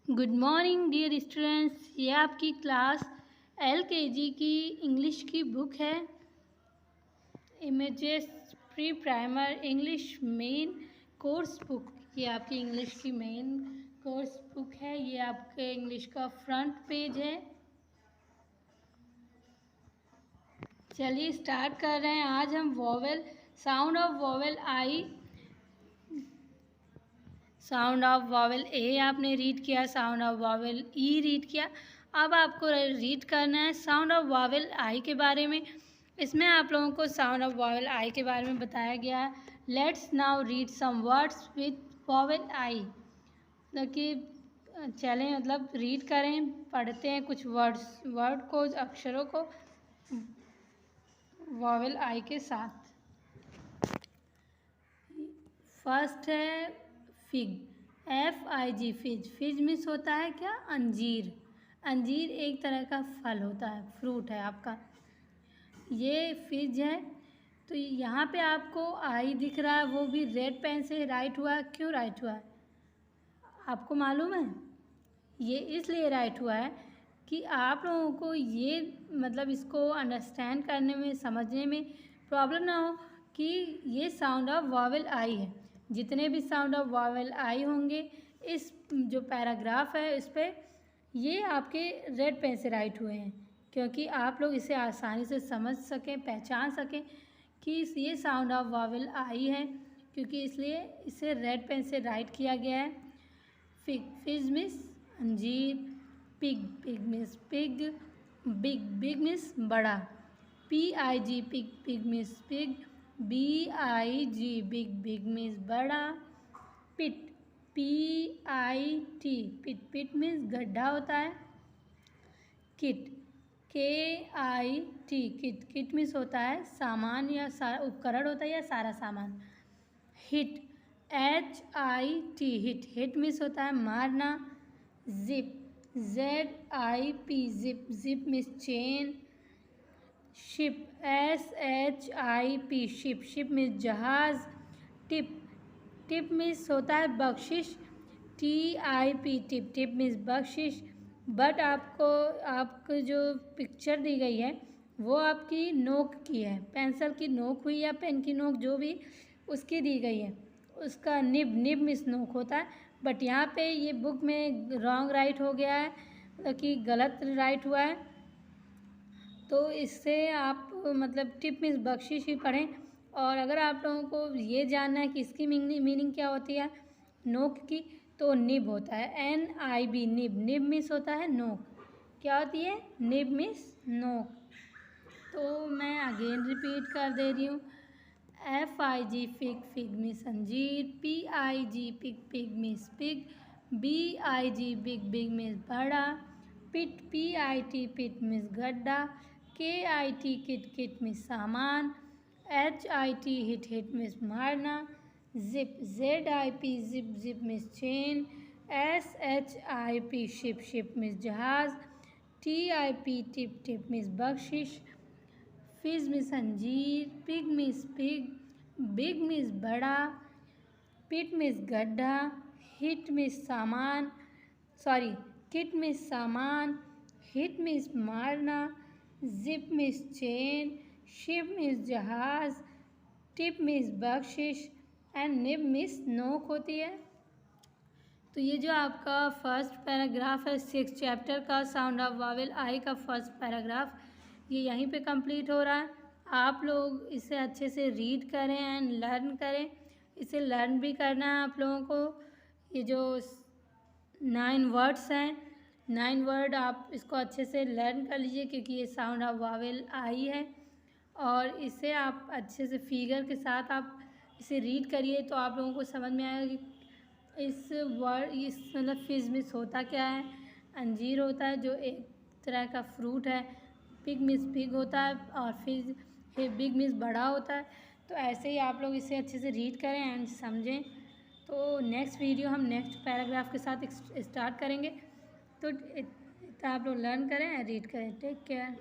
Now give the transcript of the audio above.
Good morning dear students. ये आपकी class LKG की इंग्लिश की बुक है। Images pre primer English main course book. ये आपकी इंग्लिश की मेन कोर्स बुक है। ये आपके इंग्लिश का फ्रंट पेज है। चलिए स्टार्ट कर रहे हैं। आज हम vowel sound of vowel I, sound of vowel A आपने रीड किया, sound of vowel E read किया। अब आपको रीड करना है साउंड ऑफ वॉवेल आई के बारे में। इसमें आप लोगों को साउंड ऑफ वॉवेल आई के बारे में बताया गया है। Let's now read some words with vowel I. मतलब कि चलें, मतलब रीड करें, पढ़ते हैं कुछ वर्ड को, अक्षरों को वॉवेल आई के साथ। फर्स्ट है फिग, FIG, फिज। फिज मीन्स होता है क्या? अंजीर। अंजीर एक तरह का फल होता है, फ्रूट है आपका। ये फिज है। तो यहाँ पे आपको आई दिख रहा है, वो भी रेड पेन से राइट हुआ है। क्यों राइट हुआ है आपको मालूम है? ये इसलिए राइट हुआ है कि आप लोगों को ये मतलब इसको अंडरस्टैंड करने में, समझने में प्रॉब्लम ना हो कि ये साउंड ऑफ वॉवेल आई है। जितने भी साउंड ऑफ वॉवेल आई होंगे इस जो पैराग्राफ है इस पर, ये आपके रेड पेन से राइट हुए हैं, क्योंकि आप लोग इसे आसानी से समझ सकें, पहचान सकें कि ये साउंड ऑफ वॉवेल आई है, क्योंकि इसलिए इसे रेड पेन से राइट किया गया है। फिग, फिज मिस अंजीर। Pig, pig miss pig. Big, big miss बड़ा। PIG, pig, pig miss pig. BIG, big, big miss बड़ा। पिट, PIT, पिट, पिट मिस गड्ढा होता है। Kit, KIT, kit, kit miss होता है सामान या सारा उपकरण होता है या सारा सामान। Hit, HIT, hit, hit miss होता है मारना। Zip, ZIP, zip, zip miss chain. Ship, SHIP, ship, ship miss जहाज। टिप, टिप मिस होता है बख्शिश। TIP, टिप, टिप मिस बख्शिश। बट आपको जो पिक्चर दी गई है वो आपकी नोक की है, पेंसिल की नोक हुई या पेन की नोक जो भी उसकी दी गई है, उसका निब, निब मिस नोक होता है। बट यहाँ पे ये बुक में रॉन्ग राइट हो गया है, मतलब कि गलत राइट हुआ है। तो इससे आप मतलब टिप मिस बख्शिश ही पढ़ें। और अगर आप लोगों को ये जानना है कि इसकी मीनिंग क्या होती है नोक की, तो निब होता है NIB, निब। निब मिस होता है नोक। क्या होती है? निब मिस नोक। तो मैं अगेन रिपीट कर दे रही हूँ। FIG, फिग, फिग मिस अंजीर। PIG, pig, pig miss pig. BIG, big, big miss बड़ा। पिट, PIT, पिट मिस गड्ढा। KIT, किट, किट मिस सामान। HIT, हिट, हिट मिस मारना। Zip, ZIP, zip, zip miss chain. SHIP, ship, ship miss जहाज। TIP, tip, tip miss बख्शिश। फिज miss अंजीर। Pig miss pig. Big miss बड़ा। पिट miss गड्ढा। Hit miss सामान, sorry, kit miss सामान। हिट मिस मारना। Zip miss chain. Ship miss जहाज। टिप मिस बख्शिश एंड निब मिस नोक होती है। तो ये जो आपका फर्स्ट पैराग्राफ है 6th चैप्टर का साउंड ऑफ वॉवेल आई का फर्स्ट पैराग्राफ, ये यहीं पे कंप्लीट हो रहा है। आप लोग इसे अच्छे से रीड करें एंड लर्न करें। इसे लर्न भी करना है आप लोगों को। ये जो 9 वर्ड्स हैं, 9 वर्ड आप इसको अच्छे से लर्न कर लीजिए, क्योंकि ये साउंड ऑफ वॉवेल आई है। और इसे आप अच्छे से फिगर के साथ आप इसे रीड करिए, तो आप लोगों को समझ में आएगा कि इस मतलब फिज मिस होता क्या है। अंजीर होता है जो एक तरह का फ्रूट है। पिग मिस पिग होता है और फिज बिग मिस बड़ा होता है। तो ऐसे ही आप लोग इसे अच्छे से रीड करें एंड समझें। तो नेक्स्ट वीडियो हम नेक्स्ट पैराग्राफ के साथ स्टार्ट करेंगे। तो आप लोग लर्न करें, रीड करें। Take care.